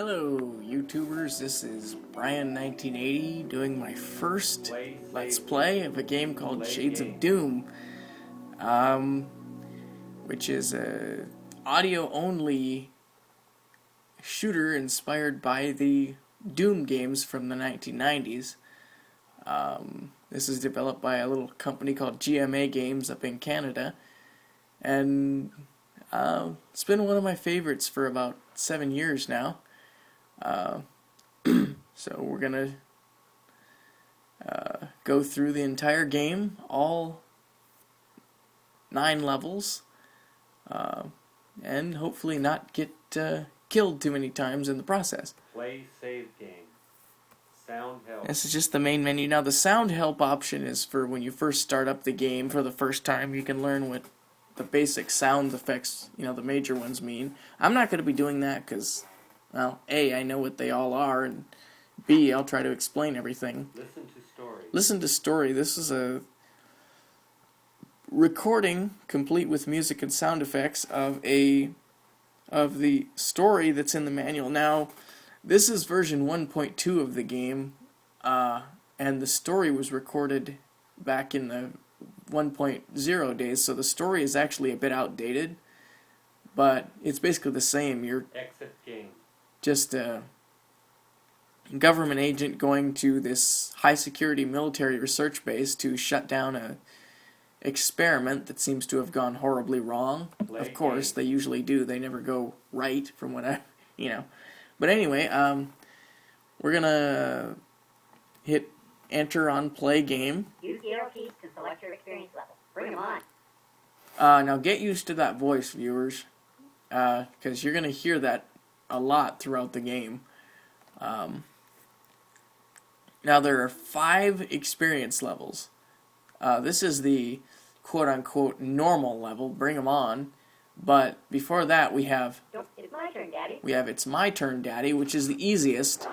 Hello, YouTubers. This is Brian1980 doing my first Let's Play of a game called Shades of Doom, which is a audio-only shooter inspired by the Doom games from the 1990s. This is developed by a little company called GMA Games up in Canada, and it's been one of my favorites for about 7 years now. So we're gonna go through the entire game, all 9 levels, and hopefully not get killed too many times in the process. Play save game. Sound help. This is just the main menu. Now the sound help option is for when you first start up the game for the first time. You can learn what the basic sound effects, the major ones mean. I'm not going to be doing that because, well, A, I know what they all are, and B, I'll try to explain everything. Listen to story. Listen to story. This is a recording complete with music and sound effects of the story that's in the manual. Now, this is version 1.2 of the game, and the story was recorded back in the 1.0 days, so the story is actually a bit outdated, but it's basically the same. You're Exit game. just a government agent going to this high-security military research base to shut down a experiment that seems to have gone horribly wrong. Of course, they usually do. They never go right, from what But anyway, we're gonna hit enter on play game. Use the arrow keys to select your experience level. Bring them on. Now get used to that voice, viewers, because you're gonna hear that a lot throughout the game. Now there are 5 experience levels. This is the quote-unquote normal level. Bring them on. But before that, we have It's my turn, Daddy. It's My Turn, Daddy, which is the easiest.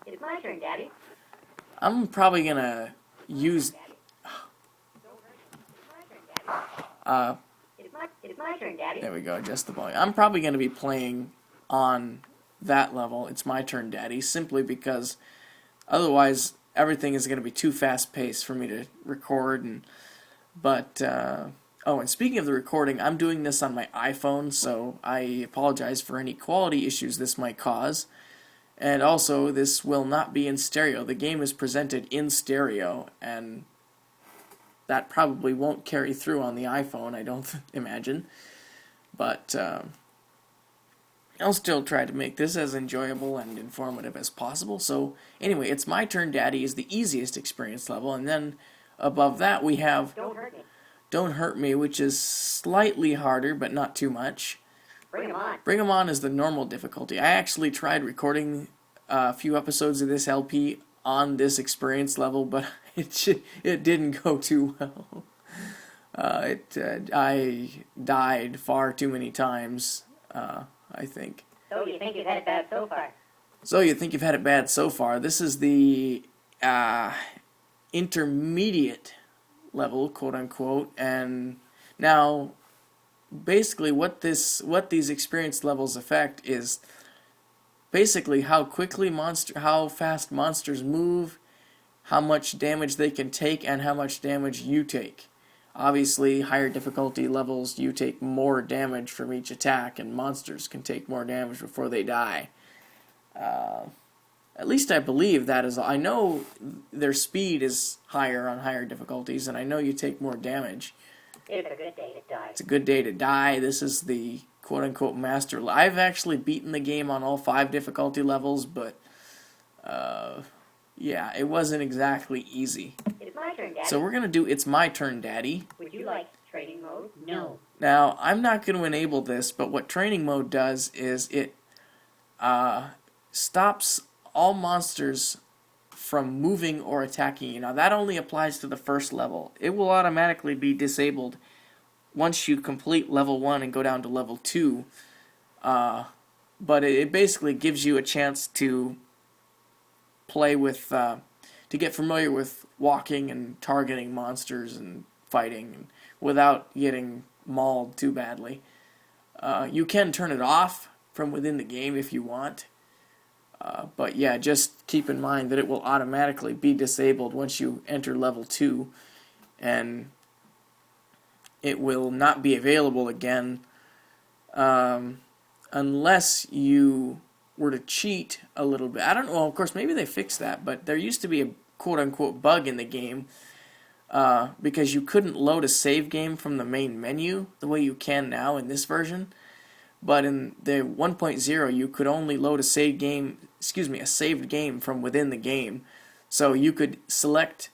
It's my turn, Daddy. I'm probably gonna use. It's my turn, Daddy. There we go. Adjust the volume. I'm probably gonna be playing on that level. It's My Turn, Daddy, simply because otherwise everything is gonna be too fast-paced for me to record. Oh, and speaking of the recording, I'm doing this on my iPhone, so I apologize for any quality issues this might cause. And also, this will not be in stereo. The game is presented in stereo, and that probably won't carry through on the iPhone, I don't imagine. But I'll still try to make this as enjoyable and informative as possible. So anyway, It's My Turn, Daddy is the easiest experience level, and then above that we have Don't Hurt Me, which is slightly harder, but not too much. Bring them on. Bring 'em On is the normal difficulty. I actually tried recording a few episodes of this LP on this experience level, but it didn't go too well. I died far too many times, I think. So you think you've had it bad so far? So you think you've had it bad so far. This is the intermediate level, quote unquote, and now basically what these experience levels affect is basically how fast monsters move, how much damage they can take, and how much damage you take. Obviously, higher difficulty levels, you take more damage from each attack, and monsters can take more damage before they die. At least I believe that is. I know their speed is higher on higher difficulties, and I know you take more damage. It's a good day to die. It's a good day to die. This is the quote-unquote master. I've actually beaten the game on all 5 difficulty levels, but yeah, it wasn't exactly easy. It's my turn, Daddy. So we're going to do It's My Turn, Daddy. Would you like training mode? No. Now, I'm not going to enable this, but what training mode does is it stops all monsters from moving or attacking you. Now, that only applies to the first level. It will automatically be disabled once you complete level 1 and go down to level 2. But it basically gives you a chance to play with, to get familiar with walking and targeting monsters and fighting without getting mauled too badly. You can turn it off from within the game if you want. But yeah, just keep in mind that it will automatically be disabled once you enter level 2, and it will not be available again unless you were to cheat a little bit. I don't know, well, of course, maybe they fixed that, but there used to be a quote-unquote bug in the game because you couldn't load a save game from the main menu the way you can now in this version. But in the 1.0, you could only load a saved game from within the game. So you could select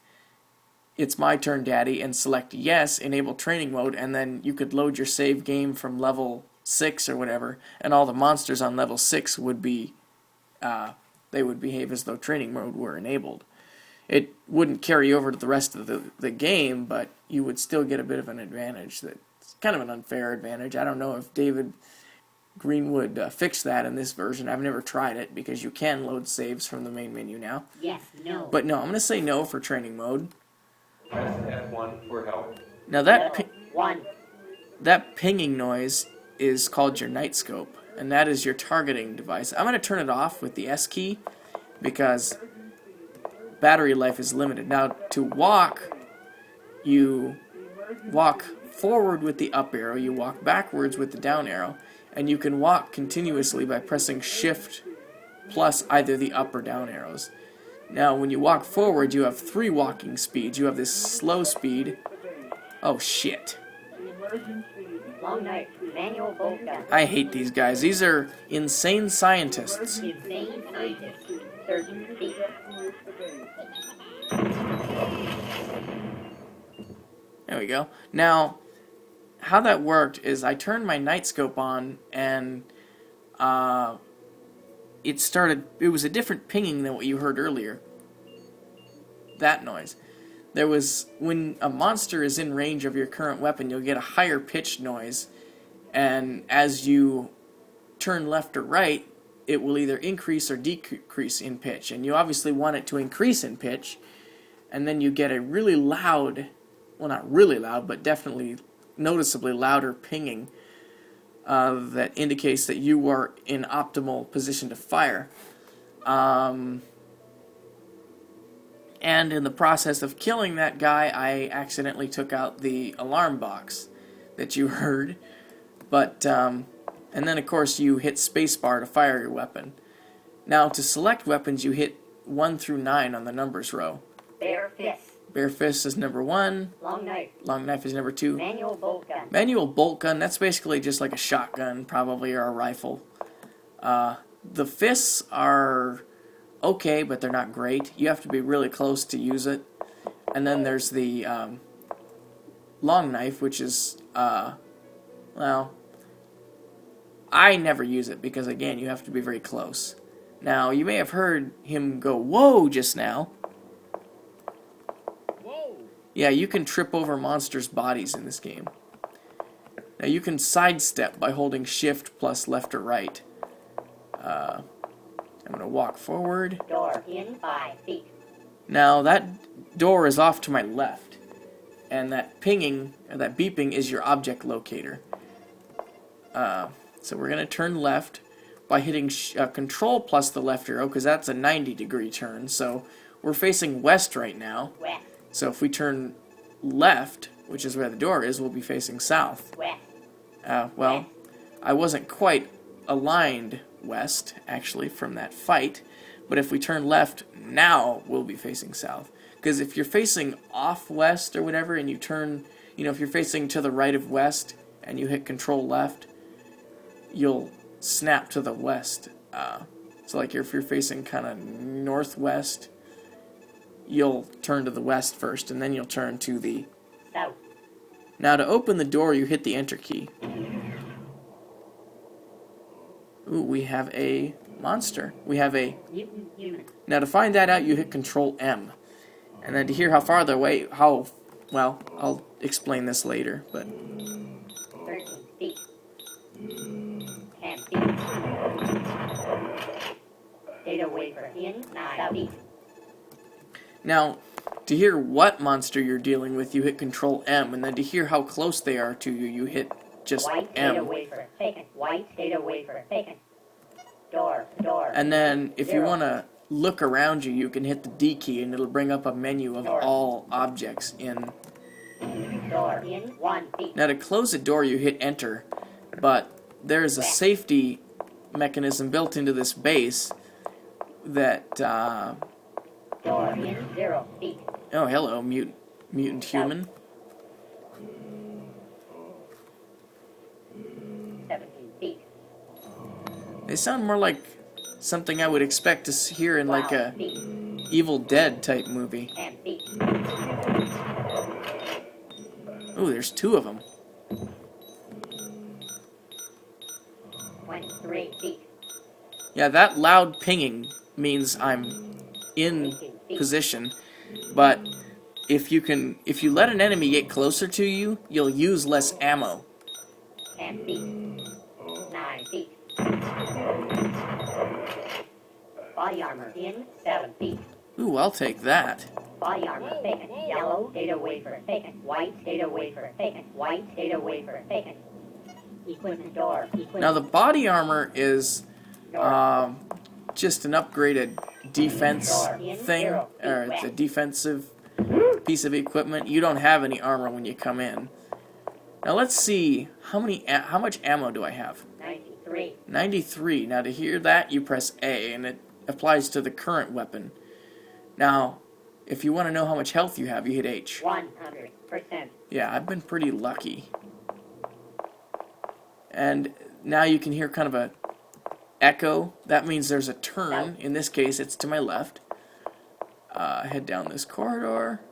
"It's my turn, Daddy" and select "Yes," enable training mode, and then you could load your save game from level 6 or whatever, and all the monsters on level 6 would be, they would behave as though training mode were enabled. It wouldn't carry over to the rest of the game, but you would still get a bit of an advantage. That's kind of an unfair advantage. I don't know if David Greenwood fixed that in this version. I've never tried it because you can load saves from the main menu now. Yes, no. But no, I'm going to say no for training mode. Press F1 for help. Now that pinging noise is called your night scope, and that is your targeting device. I'm going to turn it off with the S key because battery life is limited. Now to walk, you walk forward with the up arrow, you walk backwards with the down arrow, and you can walk continuously by pressing Shift plus either the up or down arrows. Now, when you walk forward, you have 3 walking speeds. You have this slow speed. Oh, shit. Long knife, manual bolt gun. I hate these guys. These are insane scientists. Insane scientist. 30 feet. There we go. Now, how that worked is I turned my night scope on, and it was a different pinging than what you heard earlier. That noise. There was, when a monster is in range of your current weapon, you'll get a higher pitched noise, and as you turn left or right, it will either increase or decrease in pitch, and you obviously want it to increase in pitch, and then you get a really loud, well, not really loud, but definitely noticeably louder pinging that indicates that you are in optimal position to fire. And in the process of killing that guy, I accidentally took out the alarm box that you heard. But and then of course you hit spacebar to fire your weapon. Now to select weapons, you hit 1 through 9 on the numbers row. Bare fist. Bare fist is number 1. Long knife. Long knife is number 2. Manual bolt gun. Manual bolt gun, that's basically just like a shotgun, probably, or a rifle. The fists are okay, but they're not great. You have to be really close to use it. And then there's the long knife, which is, well, I never use it because, again, you have to be very close. Now, you may have heard him go, "Whoa," just now. Yeah, you can trip over monsters' bodies in this game. Now you can sidestep by holding Shift plus left or right. I'm going to walk forward. Door in 5 feet. Now that door is off to my left, and that pinging, or that beeping, is your object locator. So we're going to turn left by hitting Control plus the left arrow, because that's a 90-degree turn. So we're facing west right now. West. So if we turn left, which is where the door is, we'll be facing south. West. Well, I wasn't quite aligned west, actually, from that fight. But if we turn left, now we'll be facing south. Because if you're facing off west or whatever, and you turn, if you're facing to the right of west, and you hit Control left, you'll snap to the west. So like if you're facing kind of northwest, you'll turn to the west first, and then you'll turn to the south. Now to open the door, you hit the Enter key. Ooh, we have a monster. We have a... Now to find that out, you hit Control M. And then to hear how far away, well, I'll explain this later, but... 13 feet. 10 feet. Data wafer in 9 feet. Now, to hear what monster you're dealing with, you hit Control M, and then to hear how close they are to you, you hit just White M. data wafer taken. White data wafer taken. And then if you want to look around you, you can hit the D key and it'll bring up a menu of all objects in. Now to close a door, you hit enter, but there is a safety mechanism built into this base that oh, hello, mutant human. 17 feet. They sound more like something I would expect to hear in like a Evil Dead type movie. 10 feet. Ooh, there's two of them. 23 feet. Yeah, that loud pinging means I'm in position, but if you let an enemy get closer to you, you'll use less ammo. 10 feet. 9 feet. Body armor in 7 feet. Ooh, I'll take that. Body armor taken. Yellow data wafer taken. White data wafer taken. White data wafer taken. Equipment door. Equipment. Now the body armor is just an upgraded defense thing, or it's a defensive piece of equipment. You don't have any armor when you come in. Now let's see how much ammo do I have? 93. 93. Now to hear that, you press A, and it applies to the current weapon. Now, if you want to know how much health you have, you hit H. 100%. Yeah, I've been pretty lucky. And now you can hear kind of a echo. That means there's a turn. In this case, it's to my left. Head down this corridor.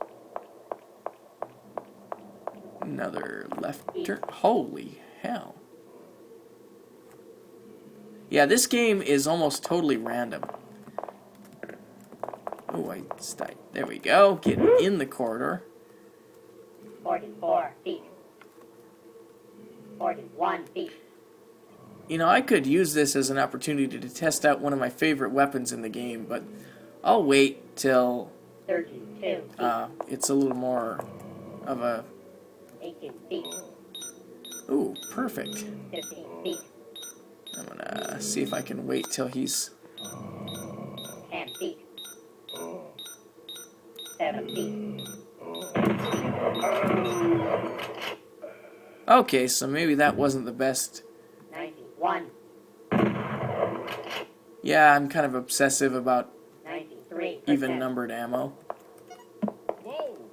Another left turn. Holy hell. Yeah, this game is almost totally random. Oh, there we go. Get in the corridor. 44 feet. 41 feet. You know, I could use this as an opportunity to test out one of my favorite weapons in the game, but I'll wait till 32 feet. it's a little more of a... 18 feet. Ooh, perfect. 15 feet. I'm gonna see if I can wait till he's... 10 feet. 7 feet. Okay, so maybe that wasn't the best. 91. Yeah, I'm kind of obsessive about 93. even numbered ammo.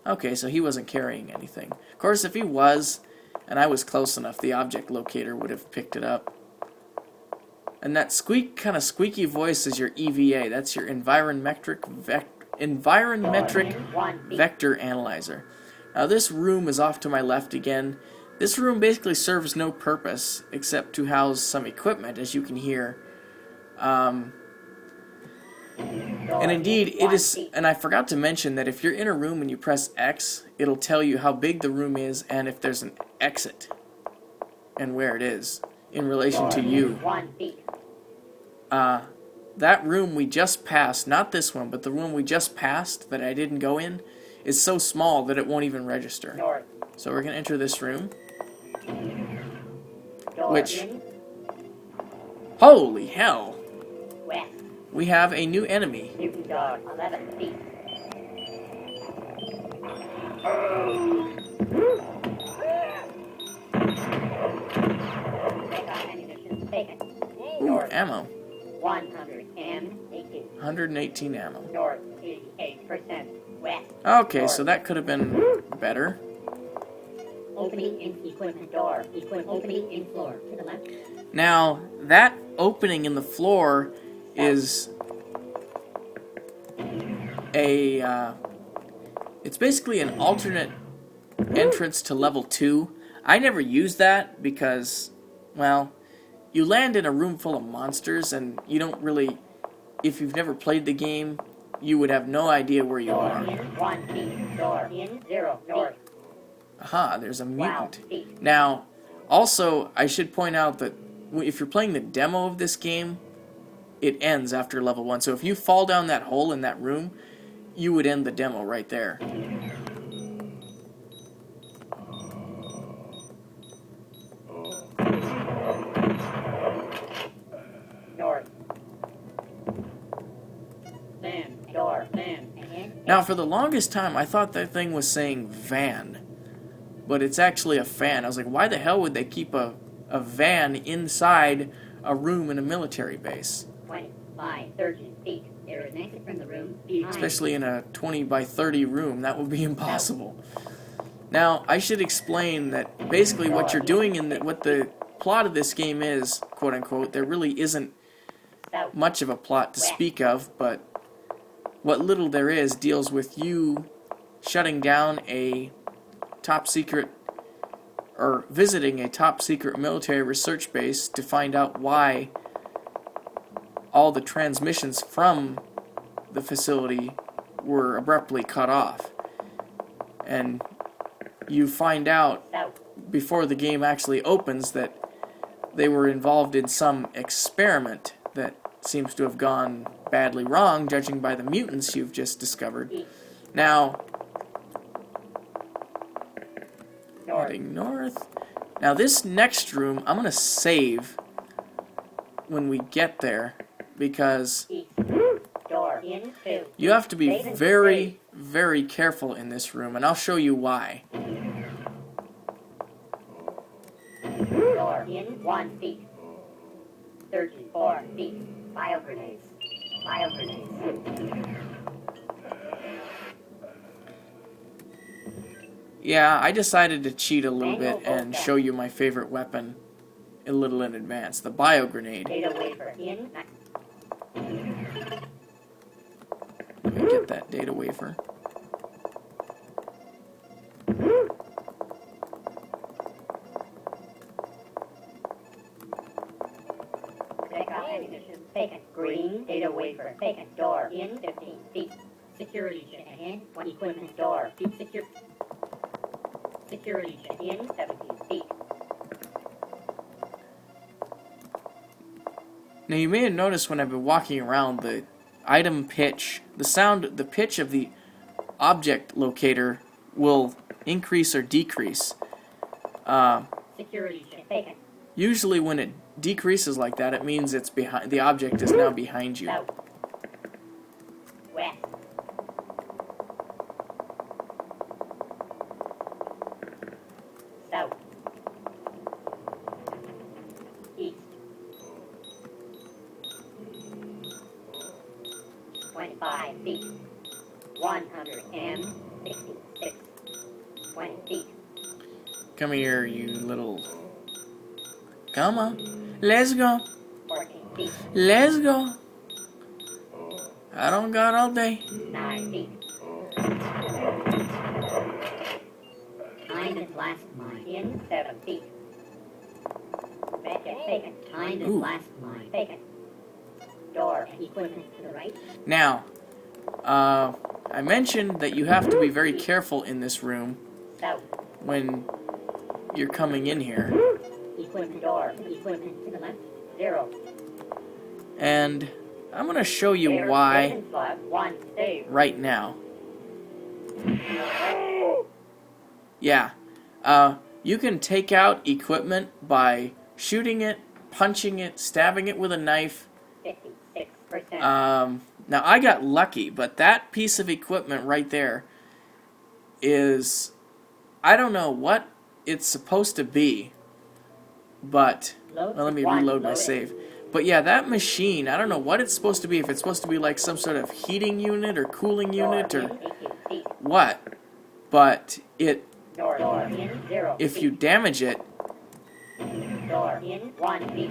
Okay, so he wasn't carrying anything. Of course, if he was, and I was close enough, the object locator would have picked it up. And that kind of squeaky voice is your EVA. That's your environmetric vector analyzer. Now this room is off to my left again. This room basically serves no purpose except to house some equipment, as you can hear. And indeed, it is, and I forgot to mention that if you're in a room and you press X, it'll tell you how big the room is and if there's an exit and where it is in relation to you. That room we just passed, not this one, but the room we just passed that I didn't go in, is so small that it won't even register. So we're going to enter this room, which, holy hell, we have a new enemy. 11 feet. Ooh, ammo. 118. 118 ammo. North 88%. West. Okay, so that could have been better. Opening in equipment door. Opening in floor. To the left. Now, that opening in the floor is it's basically an alternate entrance to level 2. I never used that because, well, you land in a room full of monsters and you don't really, if you've never played the game, you would have no idea where you are. Aha, there's a mutant. Now, also, I should point out that if you're playing the demo of this game, it ends after level 1. So if you fall down that hole in that room, you would end the demo right there. North Now, for the longest time, I thought that thing was saying van, but it's actually a fan. I was like, why the hell would they keep a van inside a room in a military base? 20 by 30 feet. There is an exit from the room behind. Especially in a 20 by 30 room, that would be impossible. Now, I should explain that basically what you're doing and what the plot of this game is, quote unquote, there really isn't South. much of a plot to speak of, but what little there is deals with you shutting down a top secret, or visiting a top secret military research base to find out why all the transmissions from the facility were abruptly cut off. And you find out South. before the game actually opens that they were involved in some experiment that seems to have gone badly wrong, judging by the mutants you've just discovered. East. Now, North. heading north. Now this next room, I'm going to save when we get there, because East. Door. Into. you have to be very, very careful in this room, and I'll show you why. Door. In 1 feet. 34 feet. Biogrenades. Biogrenades. Yeah, I decided to cheat a little bit and show you my favorite weapon a little in advance, the biogrenade. Data wafer. In. Let me get that data wafer. Take out ammunition. Taken. Green. Data wafer. Taken. Door. In 15 feet. Security check. Ahead. One equipment. Door. Deep secure. Security check. In 17 feet. Now you may have noticed when I've been walking around, the item pitch, the pitch of the object locator will increase or decrease. Security check. Taken. Usually when it decreases like that, it means it's behind, the object is now behind you. South. West. South. East. 25 feet. 166. 20 feet. Come here, you little... Come on. Let's go. 14 feet. Let's go. I don't got all day. 9 feet. Behind and last mine. In 7 feet. Medkit taken. Behind and Ooh. last mine. Taken. Door and equipment to the right. Now, I mentioned that you have to be very careful in this room South. when you're coming in here. Equipment door. Equipment to the left. 0. And I'm going to show you Clear. why Equipment slot. 1. Save. right now. Yeah. You can take out equipment by shooting it, punching it, stabbing it with a knife. 56%. Now, I got lucky, but that piece of equipment right there is... I don't know what it's supposed to be, but... Load Well, let me one. reload my Load it. save. But yeah, that machine, I don't know what it's supposed to be. If it's supposed to be like some sort of heating unit or cooling unit Door or in 18 feet. what. But it, Door in 0 if feet. you damage it, Door in 1 feet.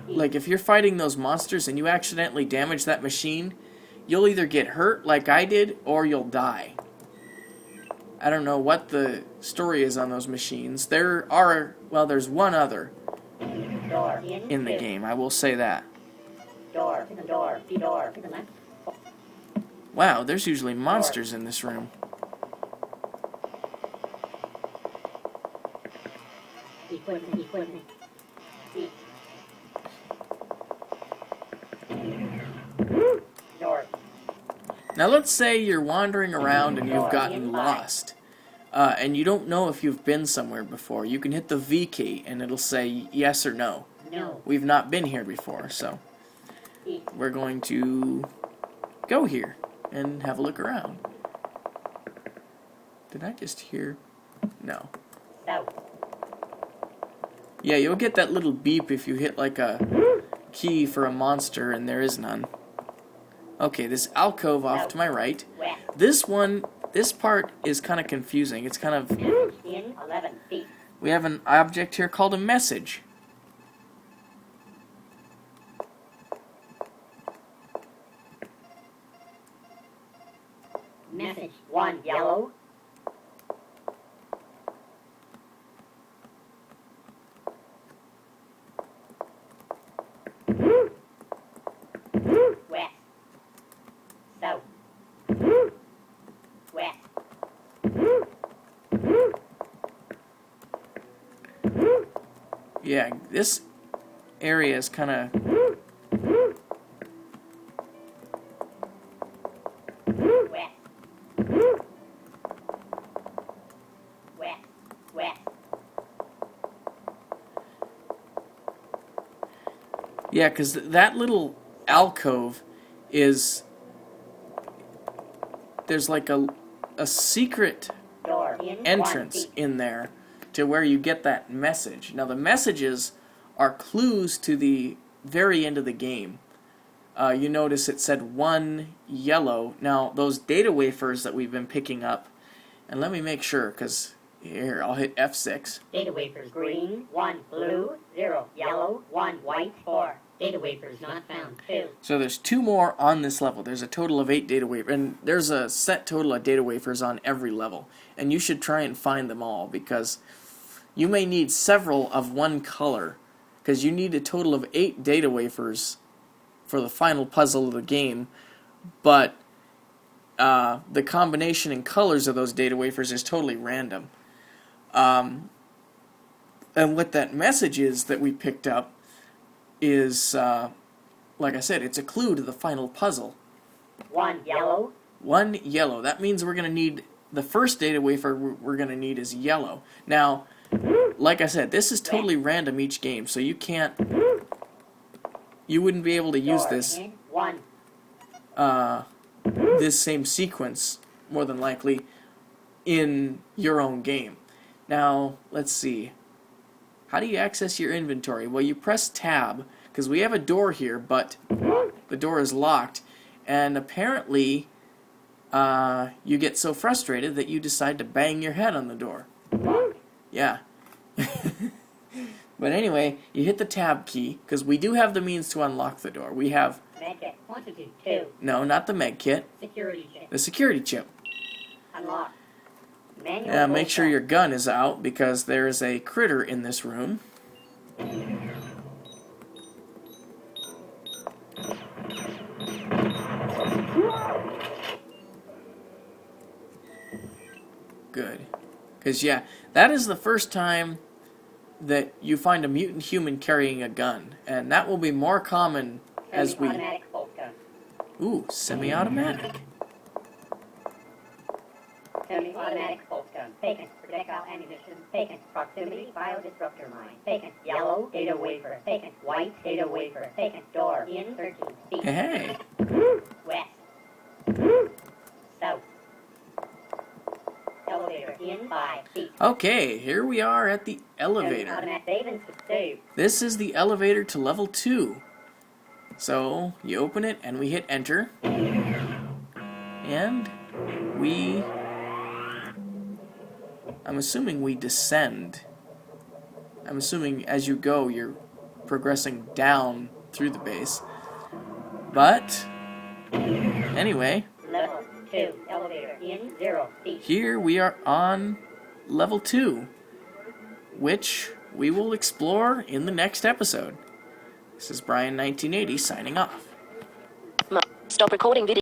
like if you're fighting those monsters and you accidentally damage that machine, you'll either get hurt like I did or you'll die. I don't know what the story is on those machines. There are, well, there's one other Door in the 2. game, I will say that. Door to the door. Door to the left. Wow, there's usually monsters in this room. Equipment. East. North. Now let's say you're wandering around and you've gotten lost, and you don't know if you've been somewhere before. You can hit the V key and it'll say yes or no. No. We've not been here before, so East. we're going to go here and have a look around. Did I just hear? No. South. Yeah, you'll get that little beep if you hit like a key for a monster and there is none. Okay, this alcove off to my right. West. This part is kind of confusing. It's kind of... In 11 feet. We have an object here called a message. Message 1 yellow. West. South. West. Yeah, this area is kind of... West. West. West. Yeah, because that little alcove is... There's like a secret Door in 1 entrance feet. in there to where you get that message. Now the messages are clues to the very end of the game. You notice it said 1 yellow. Now those data wafers that we've been picking up, and let me make sure, because here I'll hit F6. Data wafers green, 1 blue, 0 yellow, 1 white, 4. Data wafers not found, 2. So there's 2 more on this level. There's a total of 8 data wafers, and there's a set total of data wafers on every level. And you should try and find them all, because you may need several of one color, because you need a total of 8 data wafers for the final puzzle of the game, but the combination and colors of those data wafers is totally random. And what that message is that we picked up is, like I said, it's a clue to the final puzzle. 1 yellow. 1 yellow. That means we're going to need, the first data wafer we're going to need is yellow. Now, like I said, this is totally random each game, so you wouldn't be able to use Door this, in 1. this same sequence, more than likely, in your own game. Now, let's see. How do you access your inventory? Well, you press tab, because we have a door here, but the door is locked, and apparently you get so frustrated that you decide to bang your head on the door. Yeah. But anyway, you hit the tab key, because we do have the means to unlock the door. We have... Medkit quantity 2. No, not the med kit. Security chip. The security chip. Unlock. Manual Make sure bolt your gun is out, because there is a critter in this room. Good. Because, yeah, that is the first time that you find a mutant human carrying a gun. And that will be more common as we... Semi-automatic bolt gun. Ooh, semi-automatic. Semi-automatic bolt gun. Taken. Projectile ammunition. Taken. Proximity biodisruptor mine. Taken. Yellow data wafer. Taken. White data wafer. Taken. Door in 13 feet. Hey. West. South. Elevator in 5 feet. Okay, here we are at the elevator. Automatic save and save. This is the elevator to level 2. So, you open it and we hit enter. And we... I'm assuming we descend. I'm assuming as you go you're progressing down through the base. But, anyway... Level 2. Elevator in 0 feet. Here we are on level 2, which we will explore in the next episode. This is Brian 1980 signing off. Stop recording video.